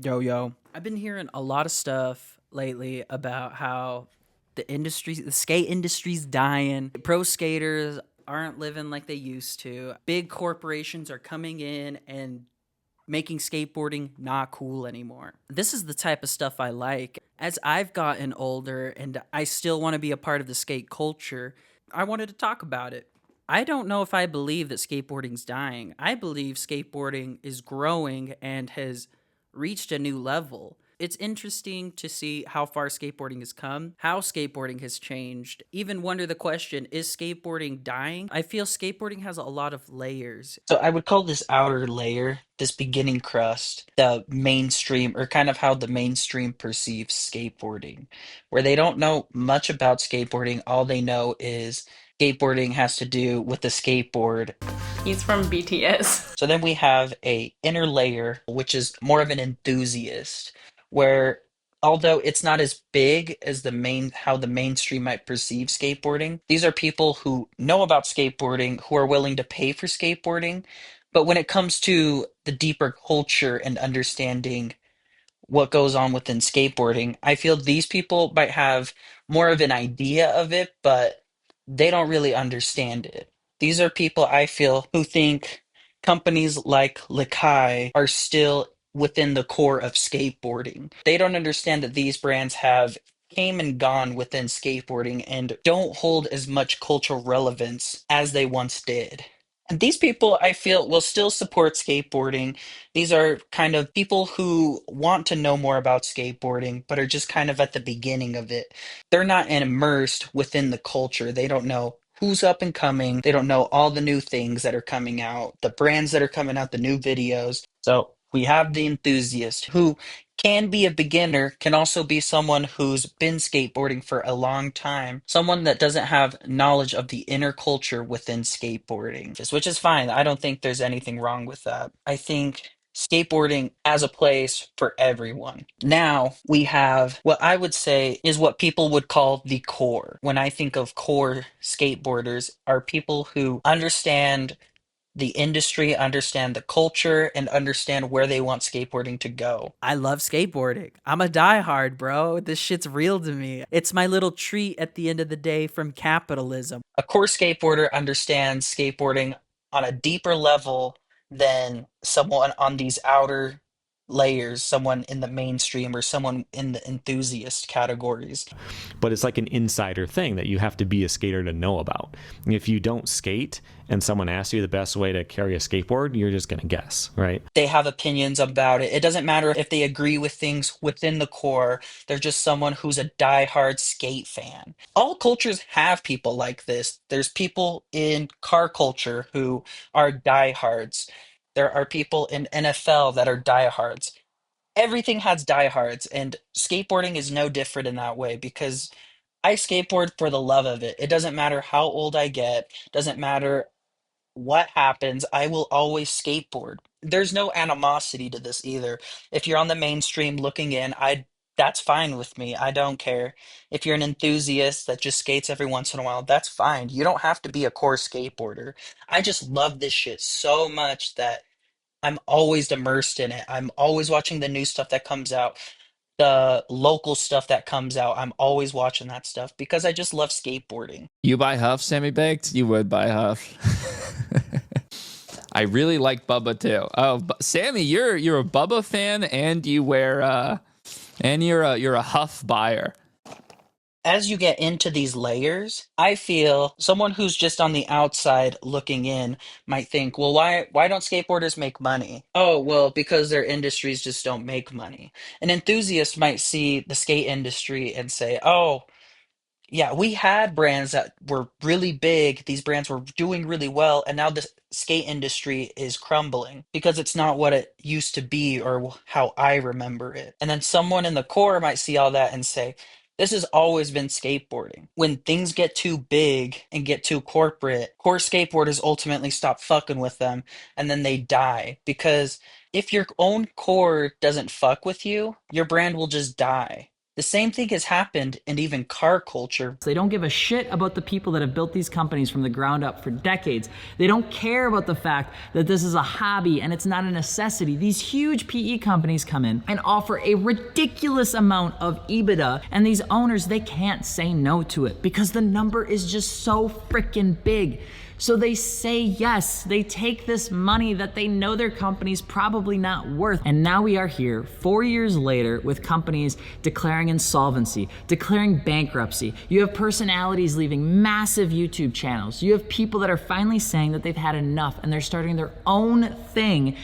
Yo. I've been hearing a lot of stuff lately about how the skate industry's dying. Pro skaters aren't living like they used to. Big corporations are coming in and making skateboarding not cool anymore. This is the type of stuff I like. As I've gotten older and I still want to be a part of the skate culture, I wanted to talk about it. I don't know if I believe that skateboarding's dying. I believe skateboarding is growing and has reached a new level. It's interesting to see how far skateboarding has come, how skateboarding has changed. Even wonder the question, is skateboarding dying? I feel skateboarding has a lot of layers. So I would call this outer layer, this beginning crust, the mainstream, or kind of how the mainstream perceives skateboarding, where they don't know much about skateboarding. All they know is skateboarding has to do with the skateboard. He's from BTS. So then we have a inner layer, which is more of an enthusiast, where although it's not as big as how the mainstream might perceive skateboarding, these are people who know about skateboarding, who are willing to pay for skateboarding. But when it comes to the deeper culture and understanding what goes on within skateboarding, I feel these people might have more of an idea of it, but they don't really understand it. These are people I feel who think companies like Lakai are still within the core of skateboarding. They don't understand that these brands have came and gone within skateboarding and don't hold as much cultural relevance as they once did. And these people, I feel, will still support skateboarding. These are kind of people who want to know more about skateboarding, but are just kind of at the beginning of it. They're not immersed within the culture. They don't know who's up and coming. They don't know all the new things that are coming out, the brands that are coming out, the new videos. So we have the enthusiast who can be a beginner, can also be someone who's been skateboarding for a long time, someone that doesn't have knowledge of the inner culture within skateboarding, which is fine. I don't think there's anything wrong with that. I think skateboarding has a place for everyone. Now we have what I would say is what people would call the core. When I think of core skateboarders, are people who understand the industry, understand the culture, and understand where they want skateboarding to go. I love skateboarding. I'm a diehard, bro. This shit's real to me. It's my little treat at the end of the day from capitalism. A core skateboarder understands skateboarding on a deeper level than someone on these outer layers, someone in the mainstream or someone in the enthusiast categories. But it's like an insider thing that you have to be a skater to know about. If you don't skate and someone asks you the best way to carry a skateboard, you're just going to guess, right? They have opinions about it. It doesn't matter if they agree with things within the core. They're just someone who's a diehard skate fan. All cultures have people like this. There's people in car culture who are diehards. There are people in NFL that are diehards. Everything has diehards, and skateboarding is no different in that way because I skateboard for the love of it. It doesn't matter how old I get, doesn't matter what happens, I will always skateboard. There's no animosity to this either. If you're on the mainstream looking in, I that's fine with me. I don't care. If you're an enthusiast that just skates every once in a while, that's fine. You don't have to be a core skateboarder. I just love this shit so much that I'm always immersed in it. I'm always watching the new stuff that comes out, the local stuff that comes out. I'm always watching that stuff because I just love skateboarding. You buy Huff, Sammy Baked? You would buy Huff. I really like Bubba too. Oh, Sammy, you're a Bubba fan, and you wear and you're a Huff buyer. As you get into these layers, I feel someone who's just on the outside looking in might think, well, why don't skateboarders make money? Oh, well, because their industries just don't make money. An enthusiast might see the skate industry and say, oh, yeah, we had brands that were really big. These brands were doing really well, and now the skate industry is crumbling because it's not what it used to be or how I remember it. And then someone in the core might see all that and say, this has always been skateboarding. When things get too big and get too corporate, core skateboarders ultimately stop fucking with them and then they die because if your own core doesn't fuck with you, your brand will just die. The same thing has happened in even car culture. They don't give a shit about the people that have built these companies from the ground up for decades. They don't care about the fact that this is a hobby and it's not a necessity. These huge PE companies come in and offer a ridiculous amount of EBITDA, and these owners, they can't say no to it because the number is just so freaking big. So they say yes. They take this money that they know their company's probably not worth. And now we are here 4 years later with companies declaring insolvency, declaring bankruptcy. You have personalities leaving massive YouTube channels. You have people that are finally saying that they've had enough and they're starting their own thing.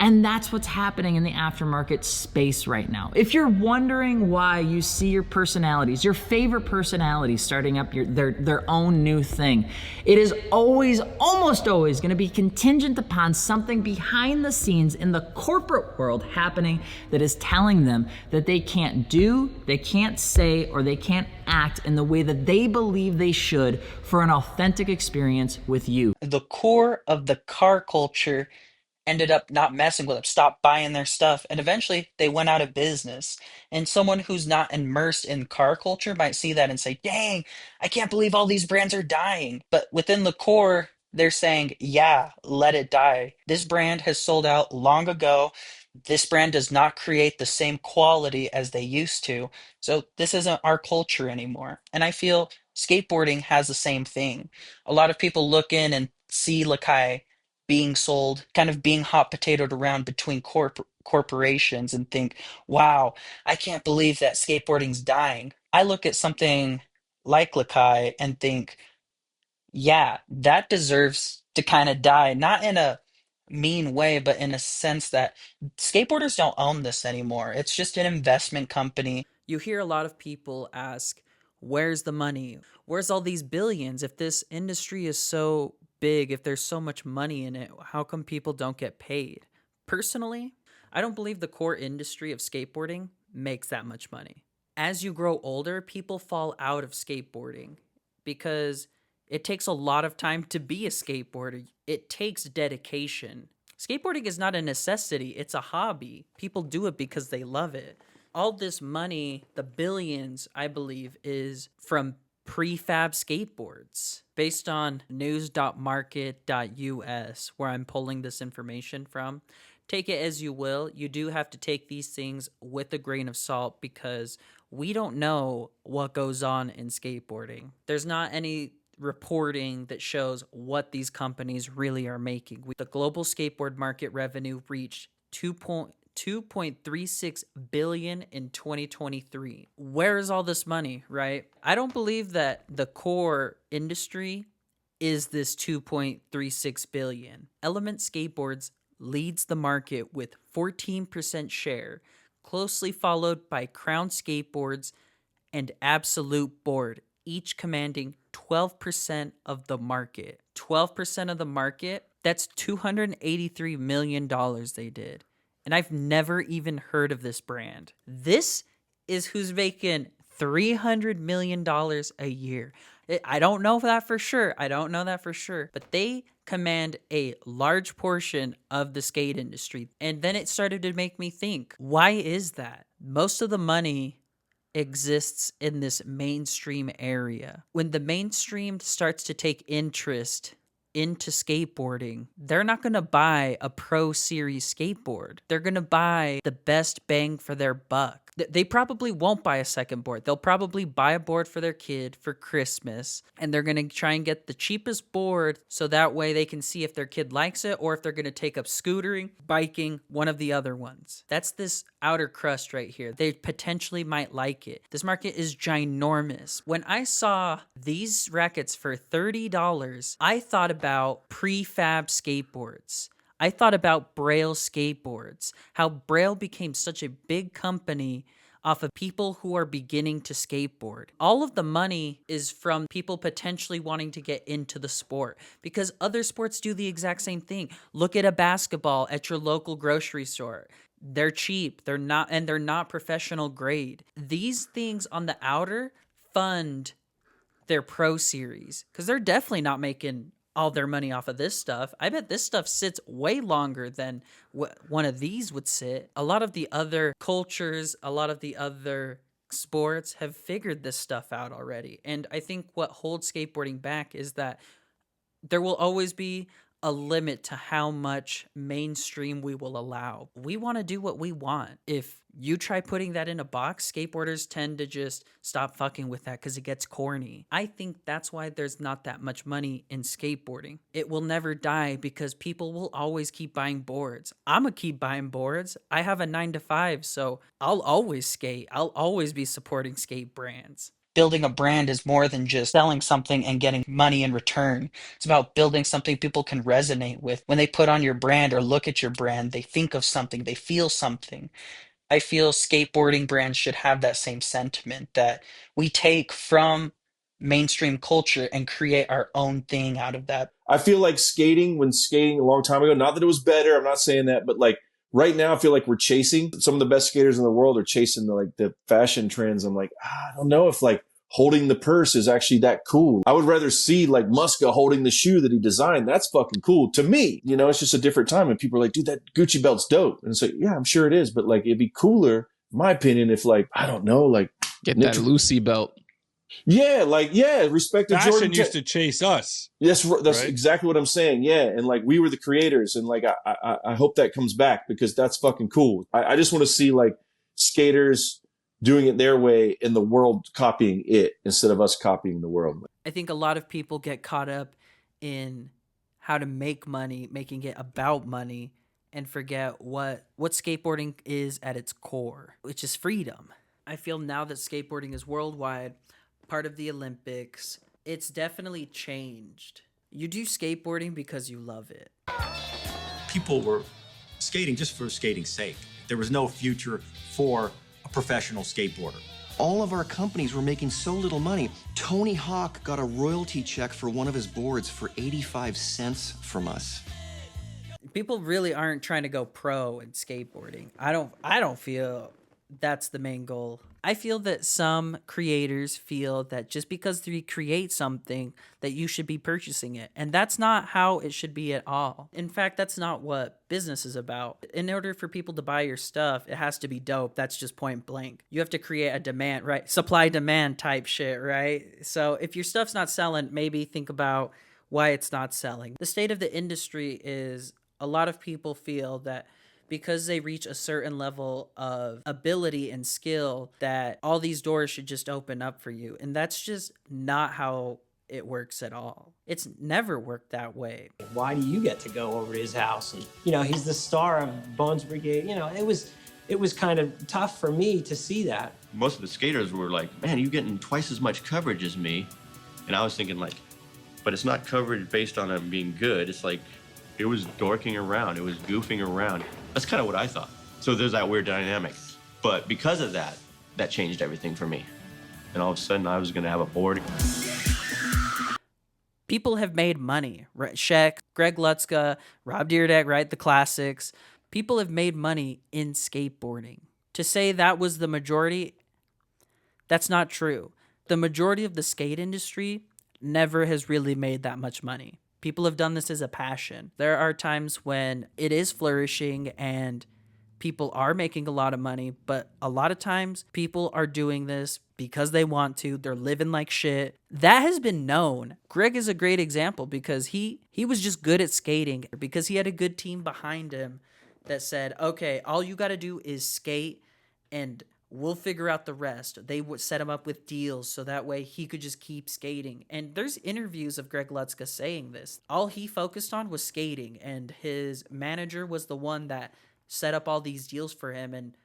And that's what's happening in the aftermarket space right now. If you're wondering why you see your personalities, your favorite personalities starting up their own new thing, it is almost always gonna be contingent upon something behind the scenes in the corporate world happening that is telling them that they can't do, they can't say, or they can't act in the way that they believe they should for an authentic experience with you. The core of the car culture ended up not messing with them, stopped buying their stuff, and eventually they went out of business. And someone who's not immersed in car culture might see that and say, dang, I can't believe all these brands are dying. But within the core, they're saying, yeah, let it die. This brand has sold out long ago. This brand does not create the same quality as they used to. So this isn't our culture anymore. And I feel skateboarding has the same thing. A lot of people look in and see Lakai being sold, kind of being hot potatoed around between corporations and think, wow, I can't believe that skateboarding's dying. I look at something like Lakai and think, yeah, that deserves to kind of die, not in a mean way, but in a sense that skateboarders don't own this anymore. It's just an investment company. You hear a lot of people ask, where's the money? Where's all these billions? If this industry is so big, if there's so much money in it, how come people don't get paid? Personally, I don't believe the core industry of skateboarding makes that much money. As you grow older, people fall out of skateboarding because it takes a lot of time to be a skateboarder. It takes dedication. Skateboarding is not a necessity, it's a hobby. People do it because they love it. All this money, the billions, I believe, is from prefab skateboards. Based on news.market.us, where I'm pulling this information from, take it as you will. You do have to take these things with a grain of salt because we don't know what goes on in skateboarding. There's not any reporting that shows what these companies really are making. The global skateboard market revenue reached 2.36 billion in 2023. Where is all this money, right? I don't believe that the core industry is this 2.36 billion. Element Skateboards leads the market with 14% share, closely followed by Crown Skateboards and Absolute Board, each commanding 12% of the market. 12% of the market, that's $283 million they did. And I've never even heard of this brand. This is who's making $300 million a year. I don't know that for sure. But they command a large portion of the skate industry. And then it started to make me think, why is that? Most of the money exists in this mainstream area. When the mainstream starts to take interest into skateboarding, they're not going to buy a Pro Series skateboard. They're going to buy the best bang for their buck. They probably won't buy a second board. They'll probably buy a board for their kid for Christmas, and they're going to try and get the cheapest board so that way they can see if their kid likes it or if they're going to take up scootering, biking, one of the other ones. That's this outer crust right here. They potentially might like it. This market is ginormous. When I saw these rackets for $30, I thought about prefab skateboards. I thought about Braille skateboards, how Braille became such a big company off of people who are beginning to skateboard. All of the money is from people potentially wanting to get into the sport because other sports do the exact same thing. Look at a basketball at your local grocery store. They're cheap, they're not professional grade. These things on the outer fund their Pro Series because they're definitely not making all their money off of this stuff. I bet this stuff sits way longer than one of these would sit. A lot of the other cultures, a lot of the other sports have figured this stuff out already. And I think what holds skateboarding back is that there will always be a limit to how much mainstream we will allow. We want to do what we want. If you try putting that in a box, skateboarders tend to just stop fucking with that because it gets corny. I think that's why there's not that much money in skateboarding. It will never die because people will always keep buying boards. I'm gonna keep buying boards. I have a 9 to 5, so I'll always skate. I'll always be supporting skate brands. Building a brand is more than just selling something and getting money in return. It's about building something people can resonate with. When they put on your brand or look at your brand, they think of something, they feel something. I feel skateboarding brands should have that same sentiment, that we take from mainstream culture and create our own thing out of that. I feel like when skating a long time ago, not that it was better, I'm not saying that, but like right now I feel like we're chasing, some of the best skaters in the world are chasing the fashion trends. I'm like, I don't know if like holding the purse is actually that cool. I would rather see like Muska holding the shoe that he designed. That's fucking cool to me. You know, it's just a different time. And people are like, dude, that Gucci belt's dope. And it's like, yeah, I'm sure it is. But like, it'd be cooler, in my opinion, if like, I don't know, like Get that Lucy belt. Yeah, like, yeah, respect to Fashion Jordan. used to chase us. Yes, that's right? exactly what I'm saying. Yeah, and like we were the creators, and like I hope that comes back because that's fucking cool. I just want to see like skaters doing it their way and the world copying it instead of us copying the world. I think a lot of people get caught up in how to make money, making it about money, and forget what skateboarding is at its core, which is freedom. I feel now that skateboarding is worldwide, part of the Olympics, it's definitely changed. You do skateboarding because you love it. People were skating just for skating's sake. There was no future for a professional skateboarder. All of our companies were making so little money. Tony Hawk got a royalty check for one of his boards for 85 cents from us. People really aren't trying to go pro in skateboarding. I don't feel that's the main goal. I feel that some creators feel that just because they create something that you should be purchasing it. And that's not how it should be at all. In fact, that's not what business is about. In order for people to buy your stuff, it has to be dope. That's just point blank. You have to create a demand, right? Supply demand type shit, right? So if your stuff's not selling, maybe think about why it's not selling. The state of the industry is a lot of people feel that because they reach a certain level of ability and skill that all these doors should just open up for you. And that's just not how it works at all. It's never worked that way. Why do you get to go over to his house? And, you know, he's the star of Bones Brigade. You know, it was kind of tough for me to see that. Most of the skaters were like, man, you're getting twice as much coverage as me. And I was thinking like, but it's not coverage based on him being good. It's like, it was dorking around. It was goofing around. That's kind of what I thought. So there's that weird dynamic. But because of that, that changed everything for me. And all of a sudden, I was going to have a board. People have made money. Shaq, Greg Lutzka, Rob Dyrdek, right? The classics. People have made money in skateboarding. To say that was the majority, that's not true. The majority of the skate industry never has really made that much money. People have done this as a passion. There are times when it is flourishing and people are making a lot of money, but a lot of times people are doing this because they want to. They're living like shit. That has been known. Greg is a great example because he was just good at skating because he had a good team behind him that said, okay, all you got to do is skate and we'll figure out the rest. They would set him up with deals so that way he could just keep skating. And there's interviews of Greg Lutzka saying this. All he focused on was skating, and his manager was the one that set up all these deals for him. And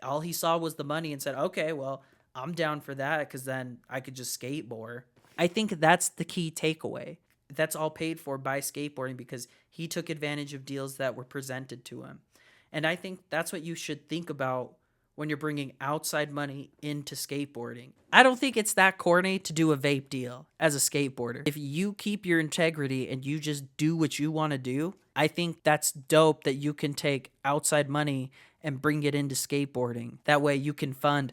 all he saw was the money and said, okay, well, I'm down for that because then I could just skate more. I think that's the key takeaway. That's all paid for by skateboarding because he took advantage of deals that were presented to him. And I think that's what you should think about when you're bringing outside money into skateboarding. I don't think it's that corny to do a vape deal as a skateboarder. If you keep your integrity and you just do what you want to do, I think that's dope that you can take outside money and bring it into skateboarding. That way you can fund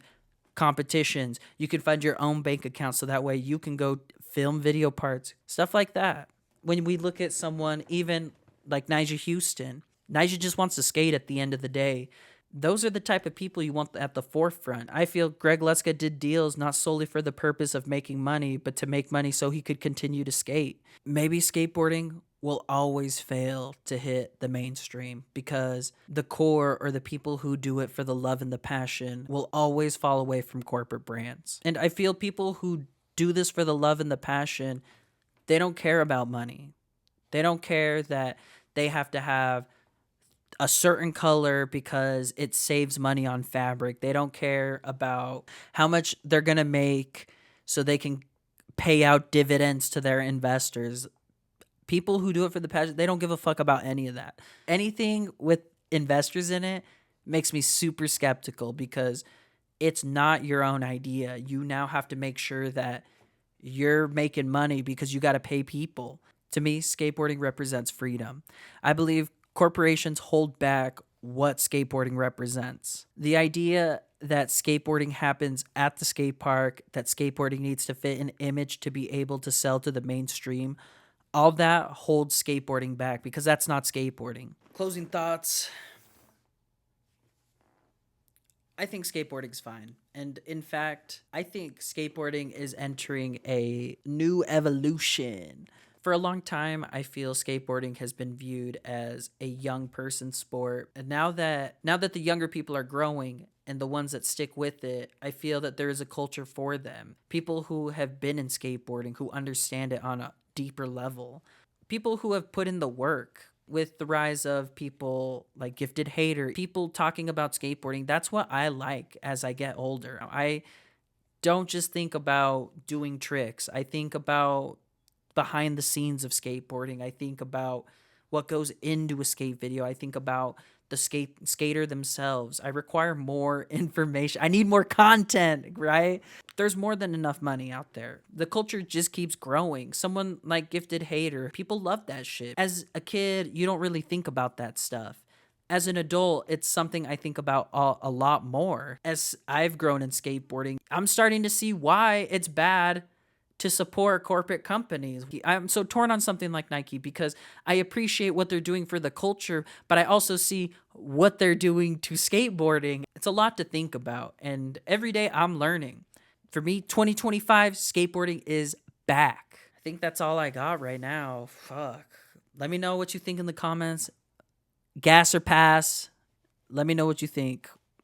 competitions, you can fund your own bank account so that way you can go film video parts, stuff like that. When we look at someone even like Nyjah Houston, Nyjah just wants to skate at the end of the day. those are the type of people you want at the forefront. I feel Greg Leska did deals not solely for the purpose of making money, but to make money so he could continue to skate. Maybe skateboarding will always fail to hit the mainstream because the core, or the people who do it for the love and the passion, will always fall away from corporate brands. And I feel people who do this for the love and the passion, they don't care about money. They don't care that they have to have a certain color because it saves money on fabric. They don't care about how much they're going to make so they can pay out dividends to their investors. People who do it for the passion, they don't give a fuck about any of that. Anything with investors in it makes me super skeptical because it's not your own idea. You now have to make sure that you're making money because you got to pay people. To me, skateboarding represents freedom. I believe corporations hold back what skateboarding represents. The idea that skateboarding happens at the skate park, that skateboarding needs to fit an image to be able to sell to the mainstream, all that holds skateboarding back because that's not skateboarding. Closing thoughts. I think skateboarding's fine. And in fact, I think skateboarding is entering a new evolution. For a long time, I feel skateboarding has been viewed as a young person sport. And now that the younger people are growing and the ones that stick with it, I feel that there is a culture for them. People who have been in skateboarding, who understand it on a deeper level. People who have put in the work. With the rise of people like Gifted Hater, people talking about skateboarding, that's what I like as I get older. I don't just think about doing tricks. I think about behind the scenes of skateboarding. I think about what goes into a skate video. I think about the skater themselves. I require more information. I need more content, right? There's more than enough money out there. The culture just keeps growing. Someone like Gifted Hater, people love that shit. As a kid, you don't really think about that stuff. As an adult, it's something I think about a lot more. As I've grown in skateboarding, I'm starting to see why it's bad to support corporate companies. I'm so torn on something like Nike because I appreciate what they're doing for the culture, but I also see what they're doing to skateboarding. It's a lot to think about, and every day I'm learning. For me, 2025, skateboarding is back. I think that's all I got right now. Fuck. Let me know what you think in the comments. Gas or pass? Let me know what you think.